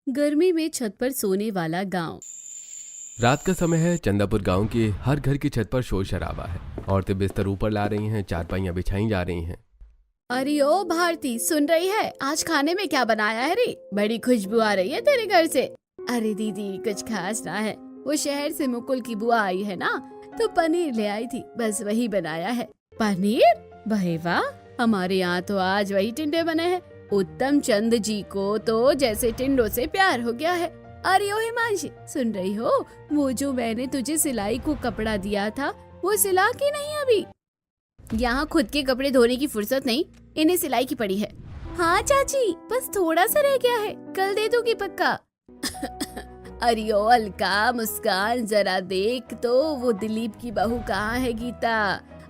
गर्मी में छत पर सोने वाला गांव। रात का समय है। चंदापुर गांव के हर घर की छत पर शोर शराबा है। औरतें बिस्तर ऊपर ला रही हैं, चारपाइयां बिछाई जा रही हैं। अरे ओ भारती, सुन रही है? आज खाने में क्या बनाया है रे? बड़ी खुशबू आ रही है तेरे घर से। अरे दीदी, कुछ खास ना है। वो शहर से मुकुल की बुआ आई है ना, तो पनीर ले आई थी, बस वही बनाया है। पनीर? भाई वाह, हमारे यहाँ तो आज वही टिंडे बने हैं। उत्तम चंद जी को तो जैसे टिंडों से प्यार हो गया है। अरे ओ हिमांशी, सुन रही हो? वो जो मैंने तुझे सिलाई को कपड़ा दिया था, वो सिला के नहीं अभी? यहाँ खुद के कपड़े धोने की फुर्सत नहीं, इन्हें सिलाई की पड़ी है। हाँ चाची, बस थोड़ा सा रह गया है, कल दे दूंगी पक्का। अरे ओ अलका, मुस्कान, जरा देख तो वो दिलीप की बहू कहाँ है गीता?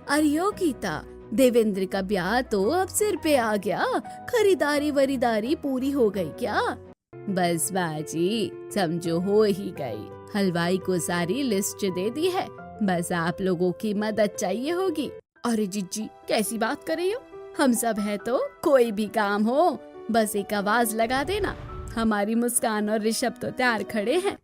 अरे ओ गीता, देवेंद्र का ब्याह तो अब सिर पे आ गया। खरीदारी वरीदारी पूरी हो गई क्या? बस बाजी, समझो हो ही गई। हलवाई को सारी लिस्ट दे दी है, बस आप लोगों की मदद चाहिए होगी। अरे जीजी, कैसी बात कर रही हो? हम सब है तो कोई भी काम हो बस एक आवाज लगा देना। हमारी मुस्कान और ऋषभ तो तैयार खड़े हैं।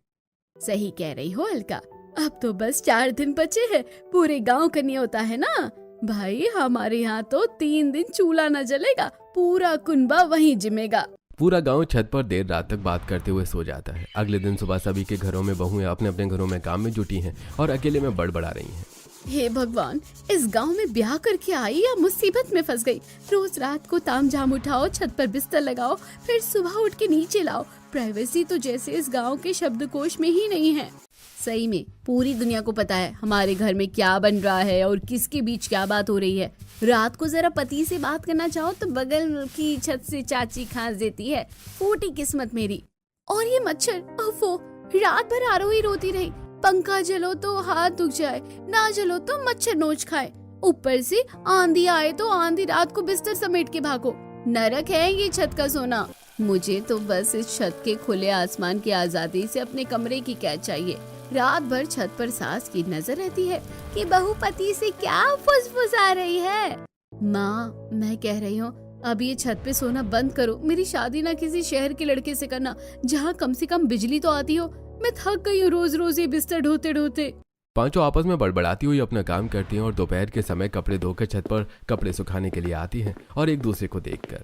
सही कह रही हो अलका, अब तो बस 4 दिन बचे हैं, पूरे गांव का न्योता है ना भाई। हमारे यहाँ तो 3 दिन चूल्हा न जलेगा, पूरा कुनबा वहीं जिमेगा। पूरा गांव छत पर देर रात तक बात करते हुए सो जाता है। अगले दिन सुबह सभी के घरों में बहुएं अपने अपने घरों में काम में जुटी हैं और अकेले में बड़बड़ा रही हैं। हे भगवान, इस गांव में ब्याह करके आई या मुसीबत में फंस गई। रोज रात को तामझाम उठाओ, छत पर बिस्तर लगाओ, फिर सुबह उठ के नीचे लाओ। प्राइवेसी तो जैसे इस गांव के शब्दकोश में ही नहीं है। सही में पूरी दुनिया को पता है हमारे घर में क्या बन रहा है और किसके बीच क्या बात हो रही है। रात को जरा पति से बात करना चाहो तो बगल की छत से चाची खांस देती है। फूटी किस्मत मेरी। और ये मच्छर, अफो, रात भर आरोही रोती रही। पंखा जलो तो हाथ दुख जाए, ना जलो तो मच्छर नोच खाए। ऊपर से आंधी आए तो आंधी रात को बिस्तर समेट के भागो। नरक है ये छत का सोना। मुझे तो बस इस छत के खुले आसमान की आजादी से अपने कमरे की कैद चाहिए। रात भर छत पर सास की नजर रहती है कि बहू पति से क्या फुसफुसा रही है। माँ, मैं कह रही हूँ अब ये छत पे सोना बंद करो। मेरी शादी ना किसी शहर के लड़के से करना, जहाँ कम से कम बिजली तो आती हो। मैं थक गई हूँ रोज रोज ये बिस्तर ढोते ढोते। पांचों आपस में बड़बड़ाती हुई अपना काम करती हैं और दोपहर के समय कपड़े धोकर छत पर कपड़े सुखाने के लिए आती हैं और एक दूसरे को देखकर।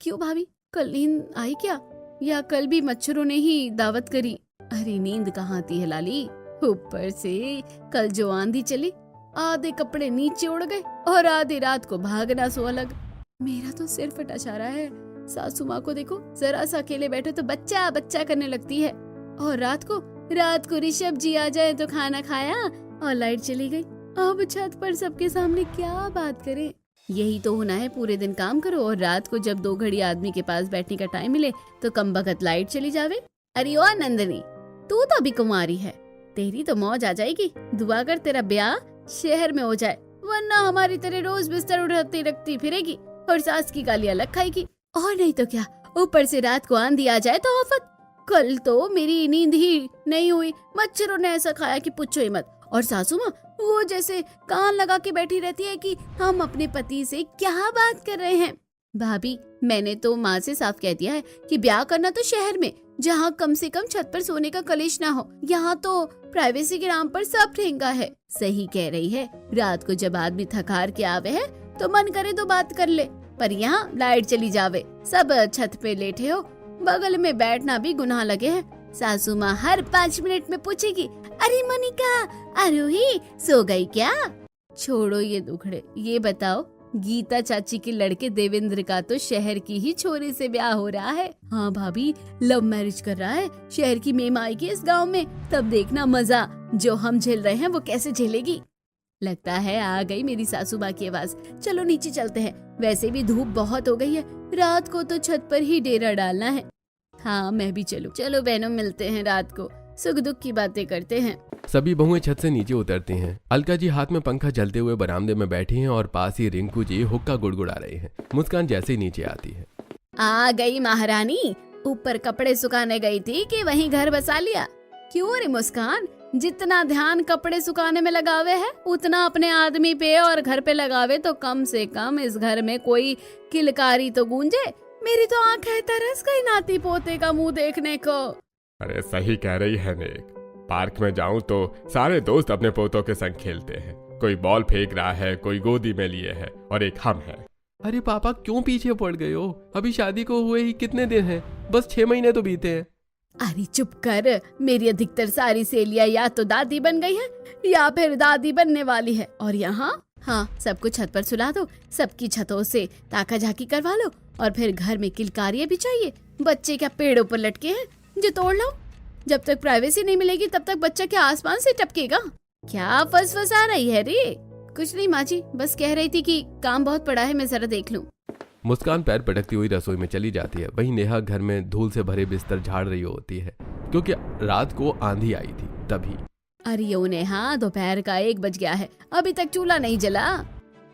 क्यों भाभी, कल नींद आई क्या? या कल भी मच्छरों ने ही दावत करी? अरे नींद कहाँ आती है लाली। ऊपर से कल जो आंधी चली, आधे कपड़े नीचे उड़ गए और आधी रात को भागना सो अलग। मेरा तो सिर फटा जा रहा है। सासू माँ को देखो, जरा सा अकेले बैठे तो बच्चा बच्चा करने लगती है। और रात को ऋषभ जी आ जाए तो खाना खाया और लाइट चली गई। अब छत पर सबके सामने क्या बात करें? यही तो होना है, पूरे दिन काम करो और रात को जब 2 घड़ी आदमी के पास बैठने का टाइम मिले तो कमबख्त लाइट चली जावे। अरे ओ नंदनी, तू तो अभी कुंवारी है, तेरी तो मौज आ जाएगी। दुआ कर तेरा ब्याह शहर में हो जाए, वरना हमारी तरह रोज बिस्तर उठाती रखती फिरेगी और सास की गालियां अलग खाएगी। और नहीं तो क्या, ऊपर से रात को आंधी आ जाए तो आफत। कल तो मेरी नींद ही नहीं हुई, मच्छरों ने ऐसा खाया कि पूछो ही मत। और सासू माँ वो जैसे कान लगा के बैठी रहती है कि हम अपने पति से क्या बात कर रहे हैं। भाभी, मैंने तो माँ से साफ कह दिया है कि ब्याह करना तो शहर में, जहाँ कम से कम छत पर सोने का कलेश ना हो। यहाँ तो प्राइवेसी के नाम पर सब ठेंगा है। सही कह रही है, रात को जब आदमी थकार के आवे है तो मन करे तो बात कर ले, पर यहाँ लाइट चली जावे, सब छत पे लेटे हो, बगल में बैठना भी गुनाह लगे है। सासू माँ हर 5 मिनट में पूछेगी, अरे मनिका, आरोही सो गई क्या? छोड़ो ये दुखड़े, ये बताओ, गीता चाची के लड़के देवेंद्र का तो शहर की ही छोरी से ब्याह हो रहा है। हाँ भाभी, लव मैरिज कर रहा है। शहर की मेम आएगी इस गांव में, तब देखना मजा। जो हम झेल रहे हैं वो कैसे झेलेगी। लगता है आ गई मेरी सासू माँ की आवाज। चलो नीचे चलते हैं, वैसे भी धूप बहुत हो गई है, रात को तो छत पर ही डेरा डालना है। हाँ मैं भी चलूं। चलो बहनों, मिलते हैं रात को, सुख दुख की बातें करते हैं। सभी बहुएं छत से नीचे उतरती हैं। अलका जी हाथ में पंखा जलते हुए बरामदे में बैठी हैं और पास ही रिंकू जी हुक्का गुड़गुड़ा रहे हैं। मुस्कान जैसे ही नीचे आती है, आ गई महारानी। ऊपर कपड़े सुखाने गई थी कि वहीं घर बसा लिया? क्यों रे मुस्कान, जितना ध्यान कपड़े सुखाने में लगावे है उतना अपने आदमी पे और घर पे लगावे तो कम से कम इस घर में कोई किलकारी तो गूंजे। मेरी तो आंखें तरस गई नाती पोते का मुंह देखने को। अरे सही कह रही है नेक। पार्क में जाऊं तो सारे दोस्त अपने पोतों के संग खेलते हैं। कोई बॉल फेंक रहा है, कोई गोदी में लिए है और एक हम है। अरे पापा क्यों पीछे पड़ गए हो? अभी शादी को हुए ही कितने दिन हैं? बस 6 महीने तो बीते हैं। अरे चुप कर, मेरी अधिकतर सारी सहेलियां या तो दादी बन गई है या फिर दादी बनने वाली है। और यहाँ हाँ, सबको छत पर सुला दो, सबकी छतों से ताका झाकी करवा लो और फिर घर में किलकारियां भी चाहिए। बच्चे क्या पेड़ों पर लटके हैं जो तोड़ लो? जब तक प्राइवेसी नहीं मिलेगी तब तक बच्चा क्या आसमान से टपकेगा? क्या फसफसा रही है रे? कुछ नहीं माँ जी, बस कह रही थी कि काम बहुत पड़ा है, मैं जरा देख लूं। मुस्कान पैर पटकती हुई रसोई में चली जाती है। वहीं नेहा घर में धूल से भरे बिस्तर झाड़ रही होती है क्योंकि रात को आंधी आई थी। तभी अरे ओ नेहा, दोपहर का 1 बज गया है, अभी तक चूल्हा नहीं जला।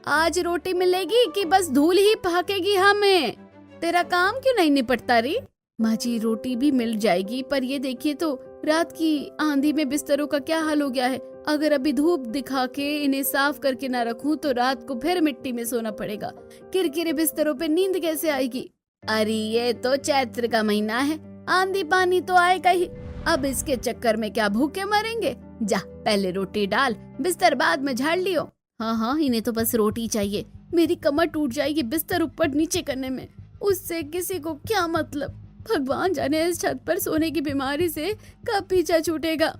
आज रोटी मिलेगी कि बस धूल ही पहाकेगी हमें? तेरा काम क्यों नहीं निपटता रे? माँ जी रोटी भी मिल जाएगी, पर ये देखिए तो रात की आंधी में बिस्तरों का क्या हाल हो गया है। अगर अभी धूप दिखा के इन्हें साफ करके ना रखूं तो रात को फिर मिट्टी में सोना पड़ेगा। किरकिरे बिस्तरों पे नींद कैसे आएगी? अरे ये तो चैत्र का महीना है, आंधी पानी तो आएगा ही। अब इसके चक्कर में क्या भूखे मरेंगे? जा पहले रोटी डाल, बिस्तर बाद में झाड़ लियो। हाँ, इन्हें तो बस रोटी चाहिए। मेरी कमर टूट जाएगी बिस्तर ऊपर नीचे करने में, उससे किसी को क्या मतलब? भगवान जाने इस छत पर सोने की बीमारी से कब पीछा छूटेगा।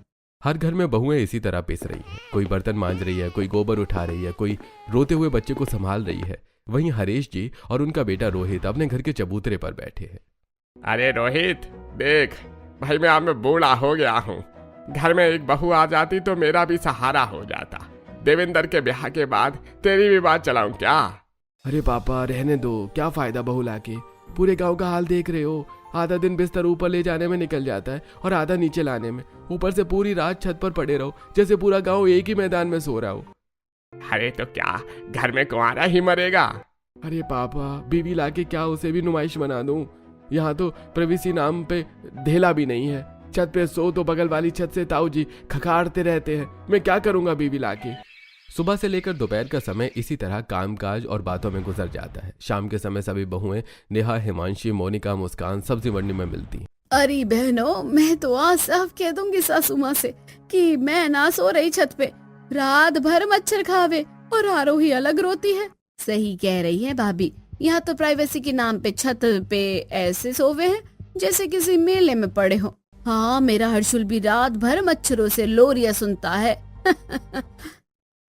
हर घर में बहुएं इसी तरह पिस रही हैं। कोई बर्तन मांज रही है, कोई गोबर उठा रही है, कोई रोते हुए बच्चे को संभाल रही है। वहीं हरीश जी और उनका बेटा रोहित अपने घर के चबूतरे पर बैठे हैं। अरे रोहित देख भाई, मैं अब में बूढ़ा हो गया हूँ। घर में एक बहू आ जाती तो मेरा भी सहारा हो जाता। देवेंद्र के ब्याह के बाद तेरी भी बात चलाऊं क्या? अरे पापा रहने दो, क्या फायदा बहू लाके? पूरे गांव का हाल देख रहे हो। आधा दिन बिस्तर ऊपर ले जाने में निकल जाता है और आधा नीचे लाने में। ऊपर से पूरी रात छत पर पड़े रहो जैसे पूरा गांव एक ही मैदान में सो रहा हो। अरे तो क्या घर में कुंवारा ही मरेगा? अरे पापा बीवी लाके क्या उसे भी नुमाइश बना दूं? यहाँ तो प्राइवेसी नाम पे ढेला भी नहीं है। छत पे सो तो बगल वाली छत से ताऊ जी खखाड़ते रहते हैं। मैं क्या करूंगा बीवी लाके? सुबह से लेकर दोपहर का समय इसी तरह कामकाज और बातों में गुजर जाता है। शाम के समय सभी बहुएं नेहा, हिमांशी, मोनिका, मुस्कान सब्जी मंडी में मिलती। अरे बहनों, मैं तो आज साफ कह दूंगी सासू माँ से कि मैं ना सो रही छत पे। रात भर मच्छर खावे और आरोही अलग रोती है। सही कह रही है भाभी, यहाँ तो प्राइवेसी के नाम पे छत पे ऐसे सोवे हैं जैसे किसी मेले में पड़े हो। हाँ, मेरा हर्षुल भी रात भर मच्छरों से लोरिया सुनता है।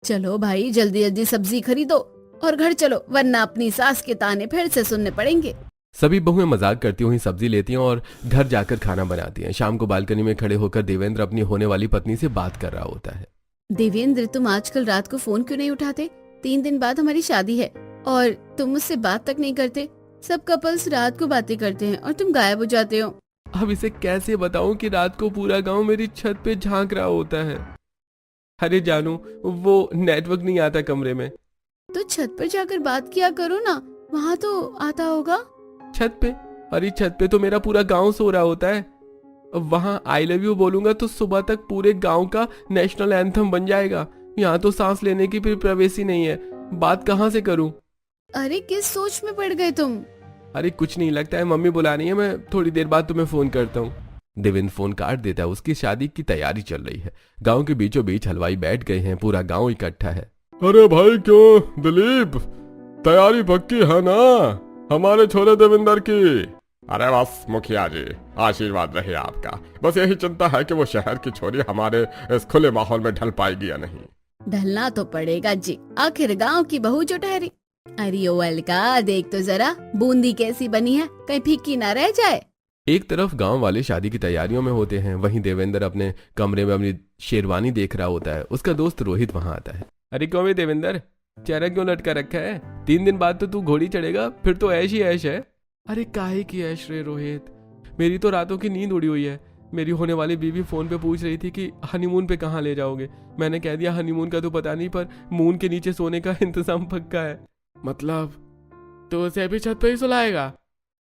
चलो भाई जल्दी जल्दी सब्जी खरीदो और घर चलो, वरना अपनी सास के ताने फिर से सुनने पड़ेंगे। सभी बहुएं मजाक करती हुई सब्जी लेती हैं और घर जाकर खाना बनाती हैं। शाम को बालकनी में खड़े होकर देवेंद्र अपनी होने वाली पत्नी से बात कर रहा होता है। देवेंद्र, तुम आजकल रात को फोन क्यों नहीं उठाते? 3 दिन बाद हमारी शादी है और तुम मुझसे बात तक नहीं करते। सब कपल्स रात को बातें करते हैं और तुम गायब हो जाते हो। अब इसे कैसे बताऊं कि रात को पूरा गांव मेरी छत पे झांक रहा होता है। अरे जानू, वो नेटवर्क नहीं आता कमरे में। तो छत पर जाकर बात किया करो ना, वहाँ तो आता होगा। छत पे? अरे छत पे तो मेरा पूरा गांव सो रहा होता है। वहाँ आई लव यू बोलूंगा तो सुबह तक पूरे गांव का नेशनल एंथम बन जाएगा। यहाँ तो सांस लेने की भी प्राइवेसी नहीं है। बात कहाँ से करूँ? अरे किस सोच में पड़ गए तुम? अरे कुछ नहीं, लगता है मम्मी बुला रही है। मैं थोड़ी देर बाद तुम्हें फोन करता हूँ। देवेंद्र फोन काट देता है। उसकी शादी की तैयारी चल रही है। गांव के बीचों बीच हलवाई बैठ गए हैं। पूरा गांव इकट्ठा है। अरे भाई क्यों दिलीप, तैयारी पक्की है ना हमारे छोरे देवेंद्र की? अरे बस मुखिया जी, आशीर्वाद रहे आपका। बस यही चिंता है कि वो शहर की छोरी हमारे इस खुले माहौल में ढल पाएगी या नहीं। ढलना तो पड़ेगा जी, आखिर गांव की बहू जो ठहरी। अरे ओ अलका, देख तो जरा बूंदी कैसी बनी है, कहीं फीकी ना रह जाए। एक तरफ गांव वाले शादी की तैयारियों में होते हैं, वहीं देवेंद्र अपने कमरे में अपनी शेरवानी देख रहा होता है। उसका दोस्त रोहित वहां आता है। अरे क्यों भी देवेंद्र, चेहरा क्यों लटका रखा है? 3 दिन बाद तो तू घोड़ी चढ़ेगा, फिर तो ऐश ही ऐश है। अरे काहे की ऐश रे रोहित, मेरी तो रातों की नींद उड़ी हुई है। मेरी होने वाली बीवी फोन पे पूछ रही थी कि हनीमून पे कहाँ ले जाओगे। मैंने कह दिया हनीमून का तो पता नहीं, पर मून के नीचे सोने का इंतजाम पक्का है। मतलब तो उसे अभी छत पे ही सुलाएगा?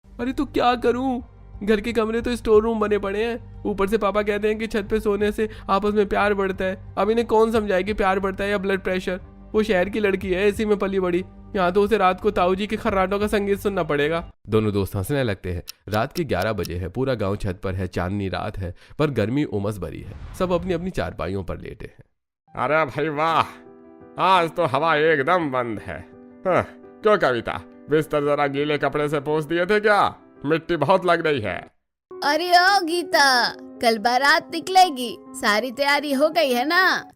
अरे तो क्या करूं, घर के कमरे तो स्टोर रूम बने पड़े हैं। ऊपर से पापा कहते हैं कि छत पे सोने से आपस में प्यार बढ़ता है। अब इन्हें कौन समझाए कि प्यार बढ़ता है या ब्लड प्रेशर? वो शहर की लड़की है, इसी में पली बड़ी, यहाँ तो उसे रात को ताऊ जी के खर्राटों का संगीत सुनना पड़ेगा। दोनों दोस्त हंसने लगते हैं। रात के 11 बजे है। पूरा गांव छत पर है। चांदनी रात है पर गर्मी उमस भरी है। सब अपनी अपनी चारपाइयों पर लेटे हैं। अरे भाई वाह, आज तो हवा एकदम बंद है। हाँ, क्यों कविता, बिस्तर जरा गीले कपड़े से पोंछ दिए थे क्या? मिट्टी बहुत लग रही है। अरे ओ गीता, कल बारात निकलेगी, सारी तैयारी हो गई है ना?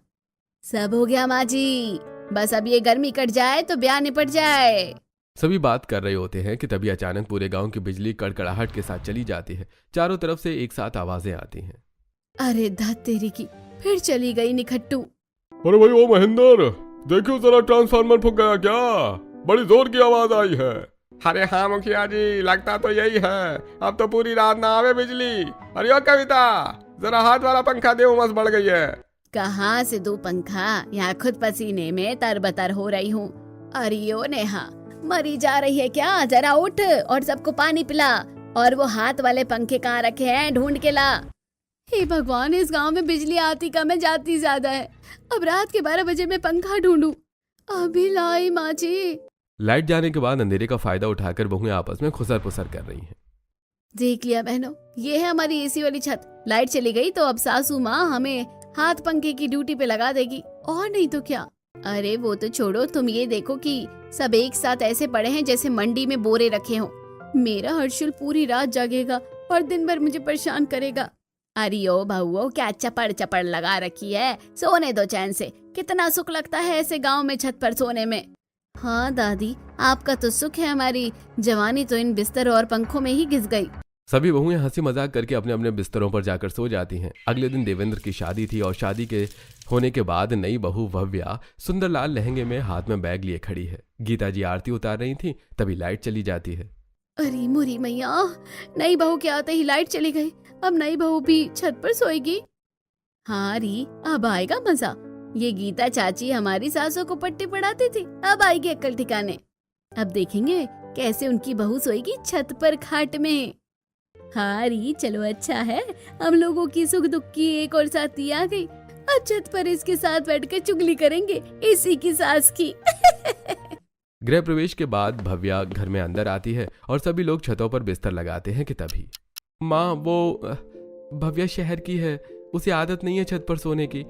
सब हो गया माँ जी, बस अब ये गर्मी कट जाए तो ब्याह निपट जाए। सभी बात कर रहे होते हैं कि तभी अचानक पूरे गांव की बिजली कड़कड़ाहट के साथ चली जाती है। चारों तरफ से एक साथ आवाजें आती हैं। अरे धत तेरी की, फिर चली गई निखट्टू। अरे भाई ओ महेंद्र, देखो जरा ट्रांसफार्मर फूक गया क्या? बड़ी जोर की आवाज आई है। अरे हाँ मुखिया जी, लगता तो यही है। अब तो पूरी रात ना आवे बिजली। अरे ओ कविता, जरा हाथ वाला पंखा दे, उमस बढ़ गई है। कहाँ से दो पंखा, यहाँ खुद पसीने में तरबतर हो रही हूँ। अरे ओ नेहा, मरी जा रही है क्या? जरा उठ और सबको पानी पिला। और वो हाथ वाले पंखे कहाँ रखे हैं, ढूंढ के ला। हे भगवान, इस गांव में बिजली आती कम है, जाती ज्यादा है। अब रात के 12 बजे मैं पंखा ढूंढूं। अभी लाई माँ जी। लाइट जाने के बाद अंधेरे का फायदा उठाकर बहुएं आपस में खुसर पुसर कर रही हैं। देख लिया बहनों, ये है हमारी एसी वाली छत। लाइट चली गई तो अब सासू माँ हमें हाथ पंखे की ड्यूटी पे लगा देगी, और नहीं तो क्या। अरे वो तो छोड़ो, तुम ये देखो कि सब एक साथ ऐसे पड़े हैं जैसे मंडी में बोरे रखे हों। मेरा हर्षुल पूरी रात जागेगा और दिन भर मुझे परेशान करेगा। अरे ओ भाऊ, क्या चपड़ चपड़ लगा रखी है, सोने दो चैन से। कितना सुख लगता है ऐसे गांव में छत पर सोने में। हाँ दादी, आपका तो सुख है, हमारी जवानी तो इन बिस्तर और पंखों में ही घिस गई। सभी बहुएं हंसी मजाक करके अपने अपने बिस्तरों पर जाकर सो जाती हैं। अगले दिन देवेंद्र की शादी थी और शादी के होने के बाद नई बहू भव्या सुंदरलाल लहंगे में हाथ में बैग लिए खड़ी है। गीता जी आरती उतार रही थी, तभी लाइट चली जाती है। अरे मुरी मैया, नई बहू के आते ही लाइट चली गई। अब नई बहू भी छत पर सोएगी। हाँ री, अब आएगा मजा। ये गीता चाची हमारी सासों को पट्टी पढ़ाती थी, अब आएगी अक्ल ठिकाने। अब देखेंगे कैसे उनकी बहू सोएगी छत पर खाट में। हाँ री, चलो अच्छा है, हम लोगों की सुख दुख की एक और साथी आ गई। अब छत पर इसके साथ बैठकर चुगली करेंगे, इसी की सास की। गृह प्रवेश के बाद भव्या घर में अंदर आती है और सभी लोग छतों पर बिस्तर लगाते हैं कि तभी माँ, वो भव्या शहर की है, उसे आदत नहीं है छत पर सोने की।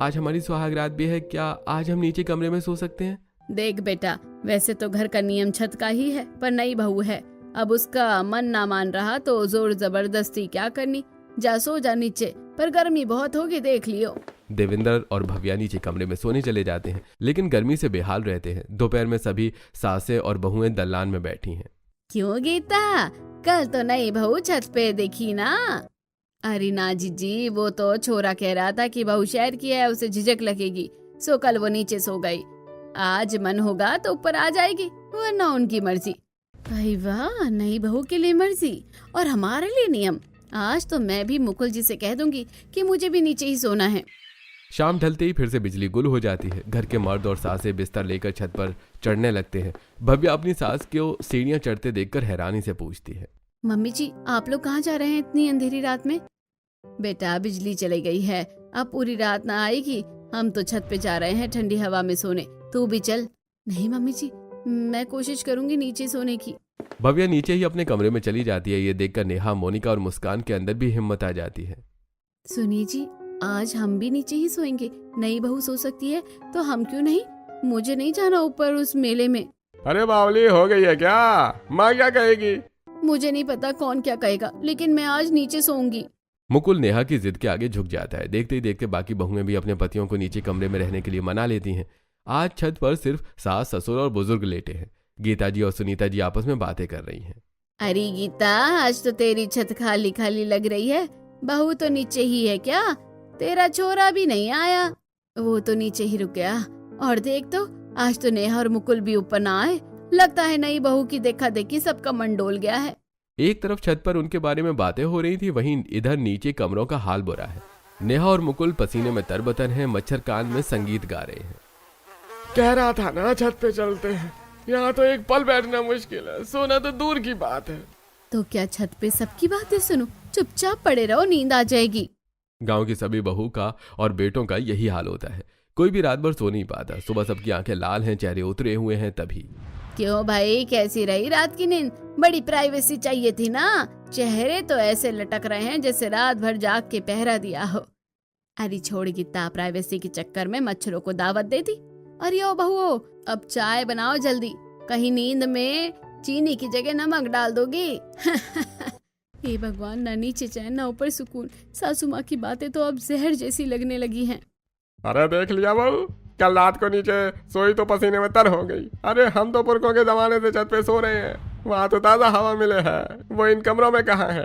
आज हमारी सुहागरात भी है, क्या आज हम नीचे कमरे में सो सकते हैं? देख बेटा, वैसे तो घर का नियम छत का ही है, पर नई बहू है, अब उसका मन ना मान रहा तो जोर जबरदस्ती क्या करनी। जा सो जा नीचे, पर गर्मी बहुत होगी, देख लियो। देवेंद्र और भव्या नीचे कमरे में सोने चले जाते हैं, लेकिन गर्मी से बेहाल रहते हैं। दोपहर में सभी सासें और बहुएं दलान में बैठी हैं। क्यों गीता, कल तो नई बहू छत पे देखी ना? अरे ना जीजी, वो तो छोरा कह रहा था कि बहू शहर की है, उसे झिझक लगेगी, सो कल वो नीचे सो गई। आज मन होगा तो ऊपर आ जाएगी, वरना उनकी मर्जी। भाई वाह, नई बहू के लिए मर्जी और हमारे लिए नियम। आज तो मैं भी मुकुल जी से कह दूंगी कि मुझे भी नीचे ही सोना है। शाम ढलते ही फिर से बिजली गुल हो जाती है। घर के मर्द और सासें बिस्तर लेकर छत पर चढ़ने लगते हैं। भव्या अपनी सास को सीढ़ियां चढ़ते देखकर हैरानी से पूछती है, मम्मी जी, आप लोग कहाँ जा रहे हैं इतनी अंधेरी रात में? बेटा, बिजली चली गई है, अब पूरी रात ना आएगी। हम तो छत पे जा रहे हैं ठंडी हवा में सोने, तू भी चल। नहीं मम्मी जी, मैं कोशिश करूंगी नीचे सोने की। भव्या नीचे ही अपने कमरे में चली जाती है। ये देखकर नेहा, मोनिका और मुस्कान के अंदर भी हिम्मत आ जाती है। सुनिए जी, आज हम भी नीचे ही सोएंगे। नई बहू सो सकती है तो हम क्यों नहीं? मुझे नहीं जाना ऊपर उस मेले में। अरे बावली, हो गई है क्या? माँ क्या कहेगी? मुझे नहीं पता कौन क्या कहेगा, लेकिन मैं आज नीचे सोऊंगी। मुकुल नेहा की जिद के आगे झुक जाता है। देखते ही देखते बाकी बहुएं भी अपने पतियों को नीचे कमरे में रहने के लिए मना लेती हैं। आज छत पर सिर्फ सास, ससुर और बुजुर्ग लेटे हैं। गीता जी और सुनीता जी आपस में बातें कर रही हैं। अरे गीता, आज तो तेरी छत खाली खाली लग रही है। बहू तो नीचे ही है क्या? तेरा छोरा भी नहीं आया, वो तो नीचे ही रुक गया। और देख तो, आज तो नेहा और मुकुल भी ऊपर ना आए। लगता है नई बहू की देखा देखी सबका मन डोल गया है। एक तरफ छत पर उनके बारे में बातें हो रही थी, वहीं इधर नीचे कमरों का हाल बुरा है। नेहा और मुकुल पसीने में तरबतर हैं, मच्छर कान में संगीत गा रहे हैं। कह रहा था ना छत पे चलते हैं, यहाँ तो एक पल बैठना मुश्किल है, सोना तो दूर की बात है। तो क्या छत पे सबकी बातें सुनो? चुपचाप पड़े रहो, नींद आ जाएगी। गांव की सभी बहू का और बेटों का यही हाल होता है। कोई भी रात भर सो नहीं पाता। सुबह सबकी आंखें लाल हैं, चेहरे उतरे हुए हैं। तभी क्यों भाई, कैसी रही रात की नींद? बड़ी प्राइवेसी चाहिए थी ना। चेहरे तो ऐसे लटक रहे हैं जैसे रात भर जाग के पहरा दिया हो। अरे छोड़ कितना प्राइवेसी के चक्कर में मच्छरों को दावत देती। अरे ओ बहू, अब चाय बनाओ जल्दी, कहीं नींद में चीनी की जगह नमक डाल दोगी। हे भगवान, ना नीचे चैन ना ऊपर सुकून। सासू माँ की बातें तो अब जहर जैसी लगने लगी हैं। अरे देख लिया बहू, कल रात को नीचे सोई तो पसीने में तर हो गई। अरे हम तो पुरखों के जमाने से छत पे सो रहे हैं, वहाँ तो ताजा हवा मिले है, वो इन कमरों में कहाँ है?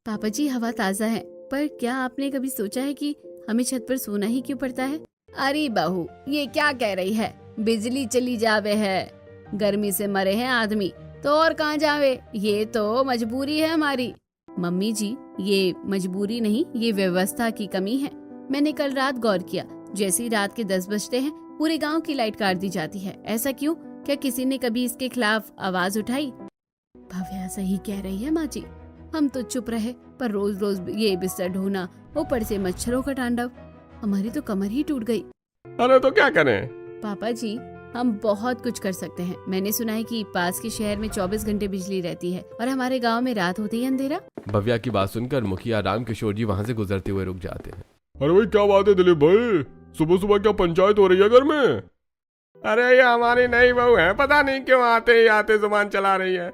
पापा जी, हवा ताजा है, पर क्या आपने कभी सोचा है कि हमें छत पर सोना ही क्यों पड़ता है? अरे बहू, ये क्या कह रही है? बिजली चली जावे है, गर्मी से मरे हैं आदमी, तो और कहाँ जावे? ये तो मजबूरी है हमारी। मम्मी जी, ये मजबूरी नहीं, ये व्यवस्था की कमी है। मैंने कल रात गौर किया, जैसे ही रात के 10 बजते हैं पूरे गांव की लाइट काट दी जाती है। ऐसा क्यों? क्या किसी ने कभी इसके खिलाफ आवाज उठाई? भव्या सही कह रही है माँ जी, हम तो चुप रहे, पर रोज रोज ये बिस्तर ढोना, ऊपर से मच्छरों का तांडव, हमारी तो कमर ही टूट गई। अरे तो क्या करें? पापा जी, हम बहुत कुछ कर सकते हैं। मैंने सुना है कि पास के शहर में 24 घंटे बिजली रहती है और हमारे गांव में रात होते ही अंधेरा। भव्या की बात सुनकर मुखिया रामकिशोर जी वहाँ से गुजरते हुए रुक जाते हैं। अरे भाई क्या बात है दिलीप भाई, सुबह सुबह क्या पंचायत हो रही है घर में? अरे ये हमारी नई बहू है, पता नहीं क्यों आते ही आते जुबान चला रही है।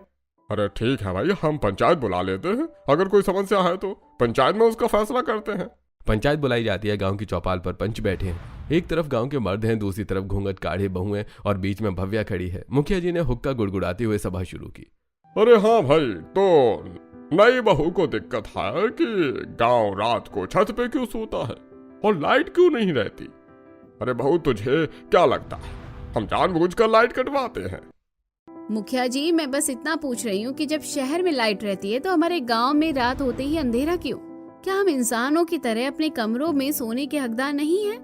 अरे ठीक है भाई, हम पंचायत बुला लेते हैं, अगर कोई समस्या है तो पंचायत में उसका फैसला करते हैं। पंचायत बुलाई जाती है। गांव की चौपाल पर पंच बैठे हैं। एक तरफ गांव के मर्द हैं, दूसरी तरफ घूंघट काढ़े बहुएं और बीच में भव्या खड़ी है। मुखिया जी ने हुक्का गुड़गुड़ाते हुए सभा शुरू की। अरे हाँ भाई, तो नई बहू को दिक्कत है कि गांव रात को छत पे क्यों सोता है और लाइट क्यों नहीं रहती? अरे बहू, तुझे क्या लगता है हम जानबूझकर लाइट कटवाते हैं? मुखिया जी, मैं बस इतना पूछ रही हूँ कि जब शहर में लाइट रहती है तो हमारे गांव में रात होते ही अंधेरा क्यों? क्या हम इंसानों की तरह अपने कमरों में सोने के हकदार नहीं हैं?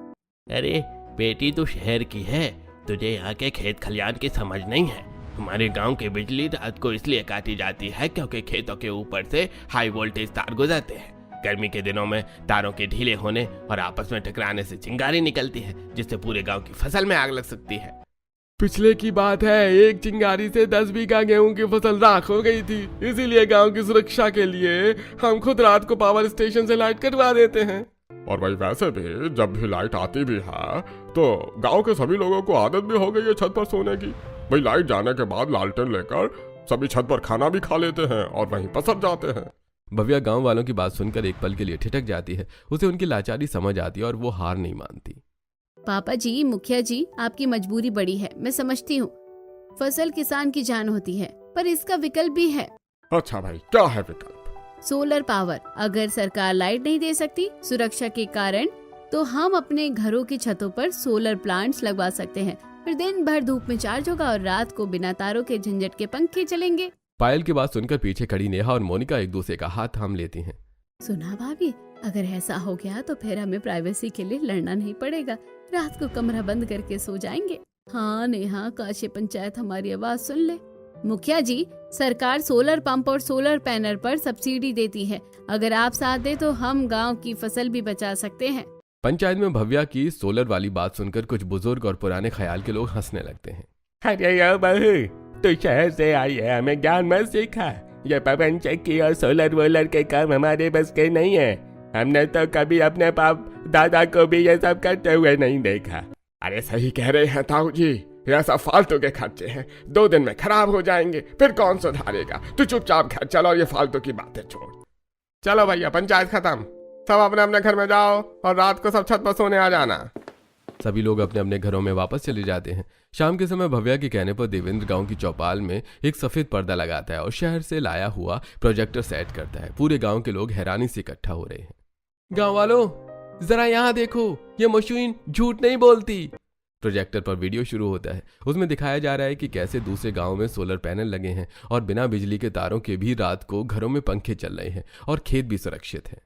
अरे बेटी, तू शहर की है, तुझे यहाँ के खेत खलियान की समझ नहीं है। हमारे गांव की बिजली रात को इसलिए काटी जाती है क्योंकि खेतों के ऊपर से हाई वोल्टेज तार गुजरते हैं। गर्मी के दिनों में तारों के ढीले होने और आपस में टकराने से चिंगारी निकलती है, जिससे पूरे गांव की फसल में आग लग सकती है। पिछले की बात है, एक चिंगारी से 10 बीघा गेहूं की फसल राख हो गई थी। इसीलिए गांव की सुरक्षा के लिए हम खुद रात को पावर स्टेशन से लाइट कटवा देते हैं। और भाई वैसे भी जब भी लाइट आती भी है तो गांव के सभी लोगों को आदत भी हो गई है छत पर सोने की। भाई लाइट जाने के बाद लालटेन लेकर सभी छत पर खाना भी खा लेते हैं और वहीं पसर जाते हैं। भव्या गांव वालों की बात सुनकर एक पल के लिए ठिठक जाती है। उसे उनकी लाचारी समझ आती है और वो हार नहीं मानती। पापा जी, मुखिया जी, आपकी मजबूरी बड़ी है, मैं समझती हूँ। फसल किसान की जान होती है, पर इसका विकल्प भी है। अच्छा भाई, क्या है विकल्प? Solar power. अगर सरकार लाइट नहीं दे सकती सुरक्षा के कारण, तो हम अपने घरों की छतों पर सोलर प्लांट्स लगवा सकते हैं। फिर दिन भर धूप में चार्ज होगा और रात को बिना तारों के झंझट के पंखे चलेंगे। पायल की बात सुनकर पीछे खड़ी नेहा और मोनिका एक दूसरे का हाथ थाम लेती हैं। सुना भाभी, अगर ऐसा हो गया तो फिर हमें प्राइवेसी के लिए लड़ना नहीं पड़ेगा, रात को कमरा बंद करके सो जाएंगे। हाँ नेहा, काश ये पंचायत हमारी आवाज सुन ले। मुखिया जी, सरकार सोलर पंप और सोलर पैनल पर सब्सिडी देती है। अगर आप साथ दे तो हम गांव की फसल भी बचा सकते हैं। पंचायत में भव्या की सोलर वाली बात सुनकर कुछ बुजुर्ग और पुराने ख्याल के लोग हंसने लगते हैं। अरे यार बहू, तू शहर से आई है, हमें ज्ञान मत सिखा। ये पवन चक्की और सोलर वोलर के काम हमारे बस के नहीं है। हमने तो कभी अपने बाप दादा को भी ये सब करते हुए नहीं देखा। अरे सही कह रहे हैं ताऊ जी, ये सब फालतू के खर्चे हैं, 2 दिन में खराब हो जाएंगे, फिर कौन सुधारेगा? तू चुपचाप घर चलो और ये फालतू की बातें छोड़। चलो भैया, पंचायत खत्म, सब अपने अपने घर में जाओ और रात को सब छत पर सोने आ जाना। सभी लोग अपने अपने घरों में वापस चले जाते हैं। शाम के समय भव्या के कहने पर देवेंद्र गांव की चौपाल में एक सफेद पर्दा लगाता है और शहर से लाया हुआ प्रोजेक्टर सेट करता है। पूरे गांव के लोग हैरानी से इकट्ठा हो रहे हैं। गांव वालों, जरा यहाँ देखो, ये मशीन झूठ नहीं बोलती। प्रोजेक्टर पर वीडियो शुरू होता है। उसमें दिखाया जा रहा है कि कैसे दूसरे गांव में सोलर पैनल लगे हैं और बिना बिजली के तारों के भी रात को घरों में पंखे चल रहे हैं और खेत भी सुरक्षित है।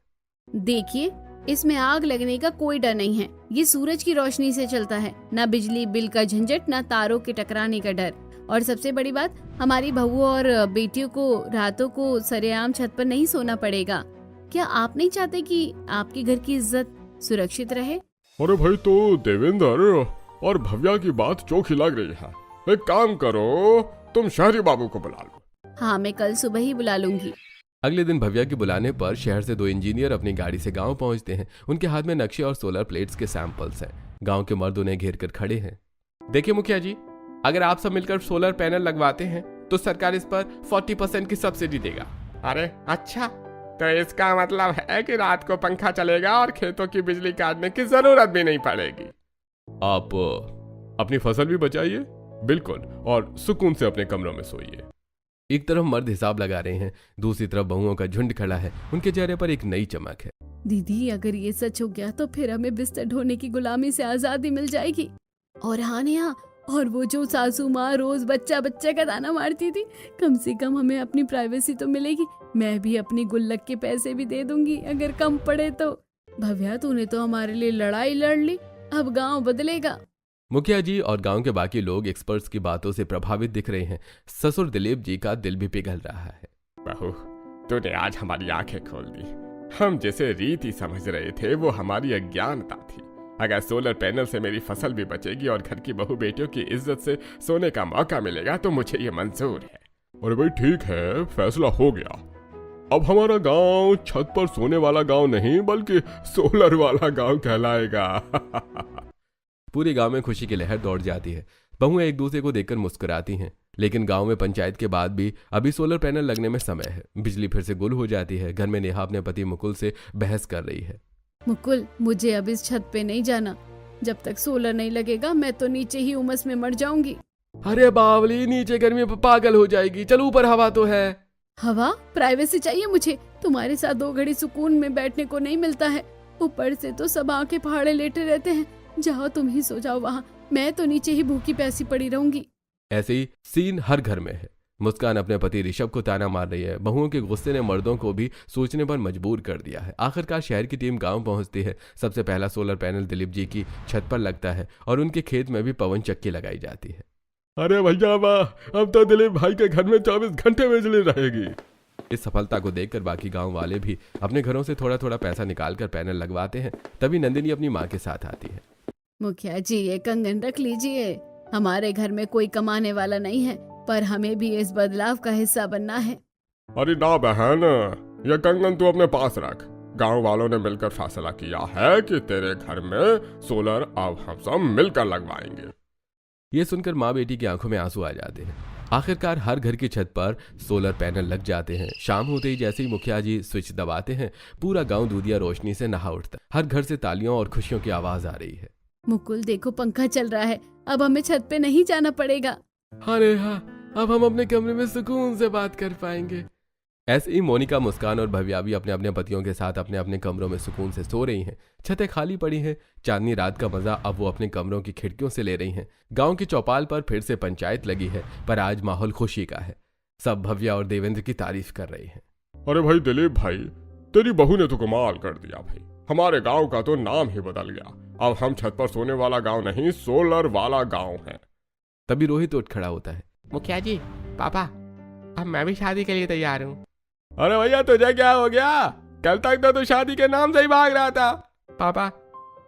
देखिए, इसमें आग लगने का कोई डर नहीं है। ये सूरज की रोशनी से चलता है, ना बिजली बिल का झंझट, ना तारों के टकराने का डर। और सबसे बड़ी बात, हमारी बहुओं और बेटियों को रातों को सरेआम छत पर नहीं सोना पड़ेगा। क्या आप नहीं चाहते कि आपके घर की इज्जत सुरक्षित रहे? अरे भाई तो देवेंद्र और भव्या की बात चोखी लग रही है। एक काम करो, तुम शहरी बाबू को बुला लो। हाँ, मैं कल सुबह ही बुला लूंगी। अगले दिन भव्या के बुलाने पर शहर से 2 इंजीनियर अपनी गाड़ी से गांव पहुंचते हैं। उनके हाथ में नक्शे और सोलर प्लेट्स के सैंपल्स हैं। गांव के मर्द उन्हें घेर कर खड़े हैं। देखिए मुखिया जी, अगर आप सब मिलकर सोलर पैनल लगवाते हैं तो सरकार इस पर 40% की सब्सिडी देगा। अरे अच्छा, तो इसका मतलब है कि रात को पंखा चलेगा और खेतों की बिजली काटने की जरूरत भी नहीं पड़ेगी। आप अपनी फसल भी बचाइए, बिल्कुल, और सुकून से अपने कमरों में सोइए। एक तरफ मर्द हिसाब लगा रहे हैं, दूसरी तरफ बहुओं का झुंड खड़ा है। उनके चेहरे पर एक नई चमक है। दीदी, अगर ये सच हो गया तो फिर हमें बिस्तर ढोने की गुलामी से आजादी मिल जाएगी। और हाँ नेहा, और वो जो सासू माँ रोज बच्चा बच्चा का ताना मारती थी, कम से कम हमें अपनी प्राइवेसी तो मिलेगी। मैं भी अपनी गुल्लक के पैसे भी दे दूंगी अगर कम पड़े तो। भव्या, तूने तो हमारे लिए लड़ाई लड़ ली, अब गांव बदलेगा। मुखिया जी और गांव के बाकी लोग एक्सपर्ट्स की बातों से प्रभावित दिख रहे हैं। ससुर दिलीप जी का दिल भी पिघल रहा है। बहू, तूने आज हमारी आंखें खोल दी। हम जैसे रीति समझ रहे थे वो हमारी अज्ञानता थी। अगर सोलर पैनल से मेरी फसल भी बचेगी और घर की बहू बेटियों की इज्जत से सोने का मौका मिलेगा तो मुझे ये मंजूर है। अरे भाई ठीक है, फैसला हो गया। अब हमारा गांव छत पर सोने वाला गांव नहीं बल्कि सोलर वाला गांव कहलाएगा। पूरे गांव में खुशी की लहर दौड़ जाती है। बहुएं एक दूसरे को देखकर मुस्कुराती हैं। लेकिन गांव में पंचायत के बाद भी अभी सोलर पैनल लगने में समय है। बिजली फिर से गुल हो जाती है। घर में नेहा अपने पति मुकुल से बहस कर रही है। मुकुल, मुझे अब इस छत पे नहीं जाना। जब तक सोलर नहीं लगेगा मैं तो नीचे ही उमस में मर जाऊंगी। अरे बावली, नीचे गर्मी में पागल हो जाएगी। चलो ऊपर, हवा तो है। हवा? प्राइवेसी चाहिए मुझे। तुम्हारे साथ 2 घड़ी सुकून में बैठने को नहीं मिलता है। ऊपर से तो सब आंखें फाड़े लेटे रहते हैं। जाओ, तुम ही सो जाओ वहाँ। मैं तो नीचे ही भूखी प्यासी पड़ी रहूंगी। ऐसे ही सीन हर घर में है। मुस्कान अपने पति ऋषभ को ताना मार रही है। बहुओं के गुस्से ने मर्दों को भी सोचने पर मजबूर कर दिया है। आखिरकार शहर की टीम गांव पहुंचती है। सबसे पहला सोलर पैनल दिलीप जी की छत पर लगता है और उनके खेत में भी पवन चक्की लगाई जाती है। अरे भैया वाह, अब तो दिलीप भाई के घर में 24 घंटे बिजली रहेगी। इस सफलता को देखकर बाकी गांव वाले भी अपने घरों से थोड़ा थोड़ा पैसा निकालकर पैनल लगवाते हैं। तभी नंदिनी अपनी माँ के साथ आती है। मुखिया जी, ये कंगन रख लीजिए। हमारे घर में कोई कमाने वाला नहीं है, पर हमें भी इस बदलाव का हिस्सा बनना है। अरे ना बहन, ये कंगन तू अपने पास रख। गांव वालों ने मिलकर फैसला किया है कि तेरे घर में सोलर अब हम सब मिलकर लगवाएंगे। ये सुनकर माँ बेटी की आंखों में आंसू आ जाते हैं। आखिरकार हर घर की छत पर सोलर पैनल लग जाते हैं। शाम होते ही जैसे ही मुखिया जी स्विच दबाते हैं, पूरा गांव दूधिया रोशनी से नहा उठता है। हर घर से तालियों और खुशियों की आवाज आ रही है। मुकुल देखो, पंखा चल रहा है। अब हमें छत पे नहीं जाना पड़ेगा। अरे हाँ, अब हम अपने कमरे में सुकून से बात कर पाएंगे। ऐसे ही मोनिका, मुस्कान और भव्या भी अपने अपने पतियों के साथ अपने अपने कमरों में सुकून से सो रही हैं। छतें खाली पड़ी हैं। चांदनी रात का मजा अब वो अपने कमरों की खिड़कियों से ले रही हैं। गांव की चौपाल पर फिर से पंचायत लगी है, पर आज माहौल खुशी का है। सब भव्या और देवेंद्र की तारीफ कर रही हैं। अरे भाई दिलीप भाई, तेरी बहू ने तो कमाल कर दिया भाई। हमारे गांव का तो नाम ही बदल गया। अब हम छत पर सोने वाला गांव नहीं, सोलर वाला गांव है। तभी रोहित उठ खड़ा होता है। मुखिया जी, पापा, अब मैं भी शादी के लिए तैयार हूँ। अरे भैया, तुझे क्या हो गया? कल तक तो तू शादी के नाम से ही भाग रहा था। पापा,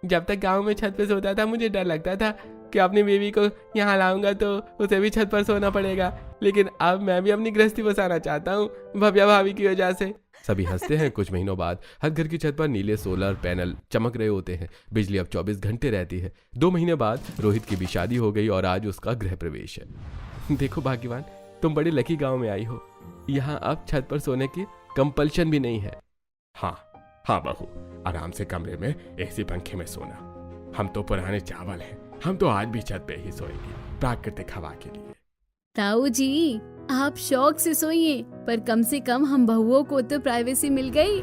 जब तक गांव में छत पे सोता था मुझे डर लगता था कि अपनी बीवी को यहाँ लाऊंगा तो उसे भी छत पर सोना पड़ेगा। लेकिन अब मैं भी अपनी गृहस्थी बसाना चाहता हूँ भव्या भाभी की वजह से। सभी हंसते हैं। कुछ महीनों बाद हर घर की छत पर नीले सोलर पैनल चमक रहे होते हैं। बिजली अब 24 घंटे रहती है। 2 महीने बाद रोहित की भी शादी हो गई और आज उसका गृह प्रवेश है। देखो भाग्यवान, तुम बड़े लकी गांव में आई हो। यहाँ अब छत पर सोने की कंपल्शन भी नहीं है। हाँ हाँ बहू, आराम से कमरे में एसी पंखे में सोना। हम तो पुराने चावल हैं। हम तो आज भी छत पे ही सोएंगे प्राकृतिक हवा के लिए। ताऊ जी, आप शौक से सोइए, पर कम से कम हम बहुओं को तो प्राइवेसी मिल गई।